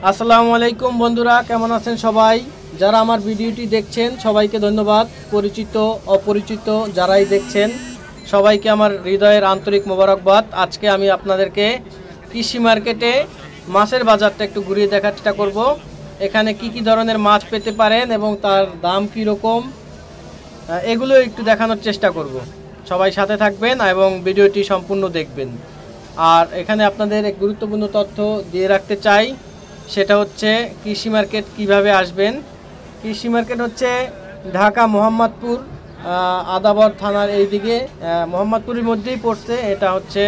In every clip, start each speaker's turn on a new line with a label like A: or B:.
A: আসসালামু আলাইকুম বন্ধুরা, কেমন আছেন সবাই? যারা আমার ভিডিওটি দেখছেন সবাইকে ধন্যবাদ। পরিচিত অপরিচিত যারাই দেখছেন সবাইকে আমার হৃদয়ের আন্তরিক মোবারকবাদ। আজকে আমি আপনাদেরকে কৃষি মার্কেটে মাছের বাজারটা একটু ঘুরিয়ে দেখার চেষ্টা করব। এখানে কি কি ধরনের মাছ পেতে পারেন এবং তার দাম কি রকম এগুলো একটু দেখানোর চেষ্টা করব। সবাই সাথে থাকবেন এবং ভিডিওটি সম্পূর্ণ দেখবেন। আর এখানে আপনাদের এক গুরুত্বপূর্ণ তথ্য দিয়ে রাখতে চাই, সেটা হচ্ছে কৃষি মার্কেট কিভাবে আসবেন। কৃষি মার্কেট হচ্ছে ঢাকা মোহাম্মদপুর আদাবর থানার এইদিকে মোহাম্মদপুরের মধ্যেই পড়ছে। এটা হচ্ছে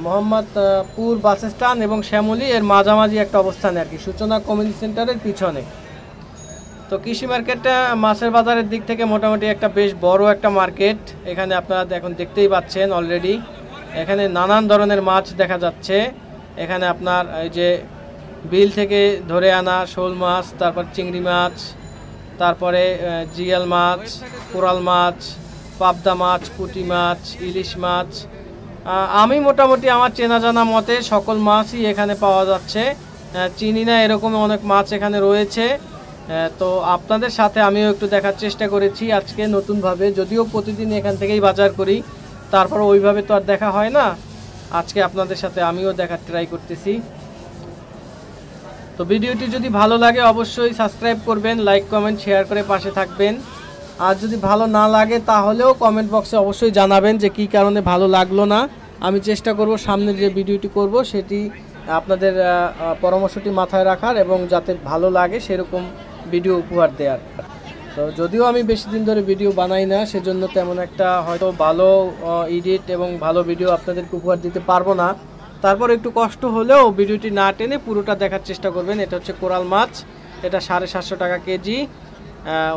A: মোহাম্মদপুর বাস স্ট্যান্ড এবং শ্যামলী এর মাঝামাঝি একটা অবস্থানে আর কি, সূচনা কমিউনিটি সেন্টারের পিছনে। তো কৃষি মার্কেটটা মাছের বাজারের দিক থেকে মোটামুটি একটা বেশ বড় একটা মার্কেট। এখানে আপনারা এখন দেখতেই পাচ্ছেন অলরেডি এখানে নানান ধরনের মাছ দেখা যাচ্ছে। এখানে আপনার এই যে বিল থেকে ধরে আনা শোল মাছ, তারপর চিংড়ি মাছ, তারপরে জিয়াল মাছ, কোরাল মাছ, পাবদা মাছ, পুঁটি মাছ, ইলিশ মাছ। আমি মোটামুটি আমার চেনা জানা মতে সকল মাছই এখানে পাওয়া যাচ্ছে। চিনি না এরকম অনেক মাছ এখানে রয়েছে। তো আপনাদের সাথে আমিও একটু দেখার চেষ্টা করেছি আজকে নতুনভাবে, যদিও প্রতিদিন এখান থেকেই বাজার করি, তারপর ওইভাবে তো আর দেখা হয় না। আজকে আপনাদের সাথে আমিও দেখার ট্রাই করতেছি। তো ভিডিওটি যদি ভালো লাগে অবশ্যই সাবস্ক্রাইব করবেন, লাইক কমেন্ট শেয়ার করে পাশে থাকবেন। আর যদি ভালো না লাগে তাহলেও কমেন্ট বক্সে অবশ্যই জানাবেন যে কী কারণে ভালো লাগলো না। আমি চেষ্টা করব সামনের যে ভিডিওটি করব সেটি আপনাদের পরামর্শটি মাথায় রাখার এবং যাতে ভালো লাগে সেরকম ভিডিও উপহার দেওয়ার। তো যদিও আমি বেশি দিন ধরে ভিডিও বানাই না, সেজন্য তেমন একটা হয়তো ভালো এডিট এবং ভালো ভিডিও আপনাদেরকে উপহার দিতে পারবো না। তারপর একটু কষ্ট হলেও ভিডিওটি না টেনে পুরোটা দেখার চেষ্টা করবেন। এটা হচ্ছে কোরাল মাছ, এটা 750 টাকা কেজি।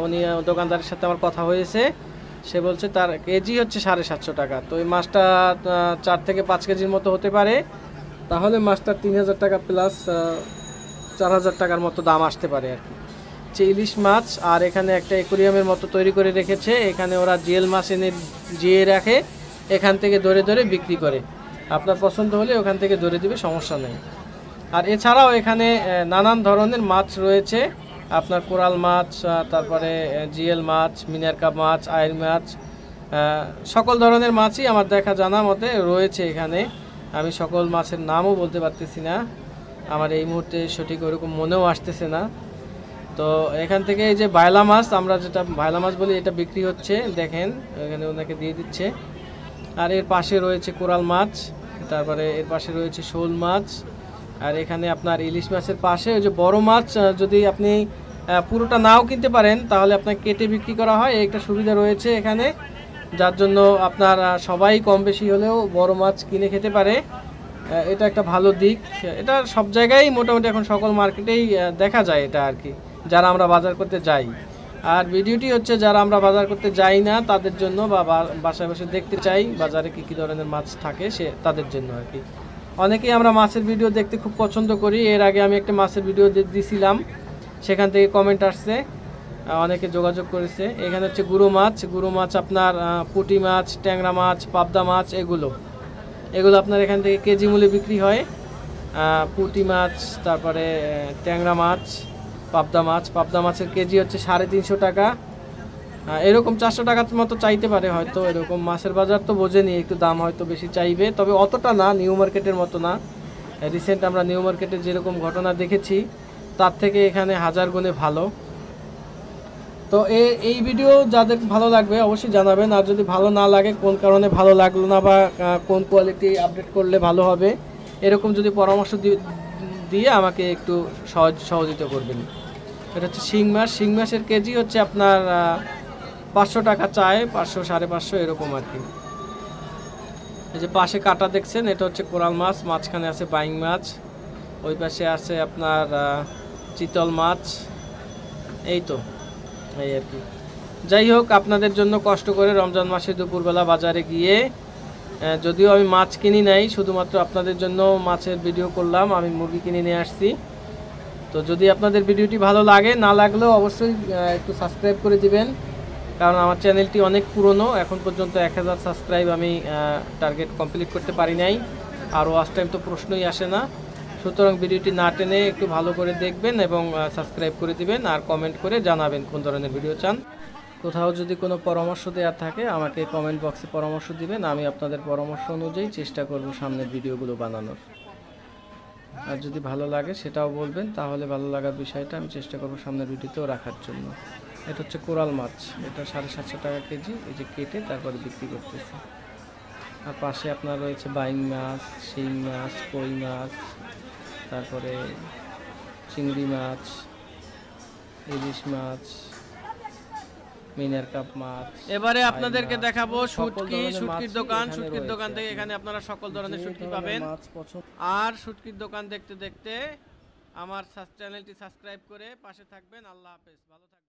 A: উনি দোকানদারের সাথে আমার কথা হয়েছে, সে বলছে তার কেজি হচ্ছে 750 টাকা। তো এই মাছটা 4 থেকে 5 কেজির মতো হতে পারে, তাহলে মাছটা 3000 টাকা প্লাস 4000 টাকার মতো দাম আসতে পারে আর কি। ইলিশ মাছ, আর এখানে একটা অ্যাকোয়ারিয়ামের মতো তৈরি করে রেখেছে। এখানে ওরা জিএল মাছ এনে জিয়ে রাখে, এখান থেকে ধরে ধরে বিক্রি করে। আপনার পছন্দ হলে ওখান থেকে ধরে দিবে, সমস্যা নেই। আর এছাড়াও এখানে নানান ধরনের মাছ রয়েছে, আপনার কোরাল মাছ, তারপরে জিএল মাছ, মিনারকা মাছ, আয়ের মাছ, সকল ধরনের মাছই আমার দেখা জানা মতে রয়েছে এখানে। আমি সকল মাছের নামও বলতে পারতেছি না, আমার এই মুহূর্তে সঠিক ওরকম মনেও আসতেছে না। তো এখান থেকে এই যে বায়লা মাছ, আমরা যেটা বায়লা মাছ বলি, এটা বিক্রি হচ্ছে, দেখেন এখানে ওনাকে দিয়ে দিচ্ছে। আর এর পাশে রয়েছে কোরাল মাছ, তারপরে এর পাশে রয়েছে শোল মাছ। আর এখানে আপনার ইলিশ মাছের পাশে ওই যে বড় মাছ, যদি আপনি পুরোটা নাও কিনতে পারেন তাহলে আপনার কেটে বিক্রি করা হয়, একটা সুবিধা রয়েছে এখানে, যার জন্য আপনার সবাই কম বেশি হলেও বড় মাছ কিনে খেতে পারে। এটা একটা ভালো দিক। এটা সব জায়গায় মোটামুটি এখন সকল মার্কেটেই দেখা যায় এটা আর কি, যারা আমরা বাজার করতে যাই। আর ভিডিওটি হচ্ছে যারা আমরা বাজার করতে যাই না তাদের জন্য, বা বাসায় বসে দেখতে চাই বাজারে কী কী ধরনের মাছ থাকে সে তাদের জন্য আর কি। অনেকেই আমরা মাছের ভিডিও দেখতে খুব পছন্দ করি। এর আগে আমি একটা মাছের ভিডিও দিছিলাম, সেখান থেকে কমেন্ট আসছে, অনেকে যোগাযোগ করেছে। এখানে হচ্ছে গুঁড়ো মাছ আপনার পুঁটি মাছ, ট্যাংরা মাছ, পাবদা মাছ, এগুলো আপনার এখান থেকে কেজি মূল্যে বিক্রি হয়। পুঁটি মাছ, তারপরে ট্যাংরা মাছ, পাবদা মাছের কেজি হচ্ছে 350 টাকা, এরকম 400 টাকার মতো চাইতে পারে হয়তো। এরকম মাছের বাজার তো বোঝেনি, একটু দাম হয়তো বেশি চাইবে, তবে অতটা না, নিউ মার্কেটের মতো না। রিসেন্ট আমরা নিউ মার্কেটে যেরকম ঘটনা দেখেছি তার থেকে এখানে হাজার গুণে ভালো। তো এই ভিডিও যাদের ভালো লাগবে অবশ্যই জানাবেন। আর যদি ভালো না লাগে, কোন কারণে ভালো লাগলো না বা কোন কোয়ালিটি আপডেট করলে ভালো হবে, এরকম যদি পরামর্শ দিয়ে আমাকে একটু সহযোগিতা করবেন। এটা হচ্ছে শিং মাছের কেজি হচ্ছে আপনার 500 টাকা চায়, 500 550 এরকম আর কি। এই যে পাশে কাটা দেখছেন, এটা হচ্ছে কোরাল মাছ, মাঝখানে আছে বাইং মাছ, ওই পাশে আছে আপনার চিতল মাছ, এই তো এই আর কি। যাই হোক, আপনাদের জন্য কষ্ট করে রমজান মাসে দুপুরবেলা বাজারে গিয়ে, যদিও আমি মাছ কিনি নাই, শুধুমাত্র আপনাদের জন্য মাছের ভিডিও করলাম, আমি মুরগি কিনে নিয়ে আসছি। তো যদি আপনাদের ভিডিওটি ভালো লাগে, না লাগলেও অবশ্যই একটু সাবস্ক্রাইব করে দিবেন, কারণ আমার চ্যানেলটি অনেক পুরনো, এখন পর্যন্ত 1000 সাবস্ক্রাইব আমি টার্গেট কমপ্লিট করতে পারি নাই, আর ওয়াচ টাইম তো প্রশ্নই আসে না। সুতরাং ভিডিওটি না টেনে একটু ভালো করে দেখবেন এবং সাবস্ক্রাইব করে দিবেন আর কমেন্ট করে জানাবেন কোন ধরনের ভিডিও চান। কোথাও যদি কোনো পরামর্শ দেওয়ার থাকে আমাকে কমেন্ট বক্সে পরামর্শ দিবেন, আমি আপনাদের পরামর্শ অনুযায়ী চেষ্টা করব সামনের ভিডিওগুলো বানানোর। আর যদি ভালো লাগে সেটাও বলবেন, তাহলে ভালো লাগার বিষয়টা আমি চেষ্টা করব সামনের ভিডিওতেও রাখার জন্য। এটা হচ্ছে কোরাল মাছ, এটা 750 টাকা কেজি, এই যে কেটে তারপরে বিক্রি করতেছে। আর পাশে আপনার রয়েছে বাইং মাছ, শিং মাছ, কই মাছ, তারপরে চিংড়ি মাছ, ইলিশ মাছ, মিনার কাপ মাছ। এবারে আপনাদেরকে দেখাবো শুটকির দোকান। শুটকির দোকান থেকে এখানে আপনারা সকল ধরনের শুটকি পাবেন। আর শুটকির দোকান দেখতে দেখতে আমার চ্যানেলটি সাবস্ক্রাইব করে পাশে থাকবেন। আল্লাহ হাফেজ, ভালো থাকবেন।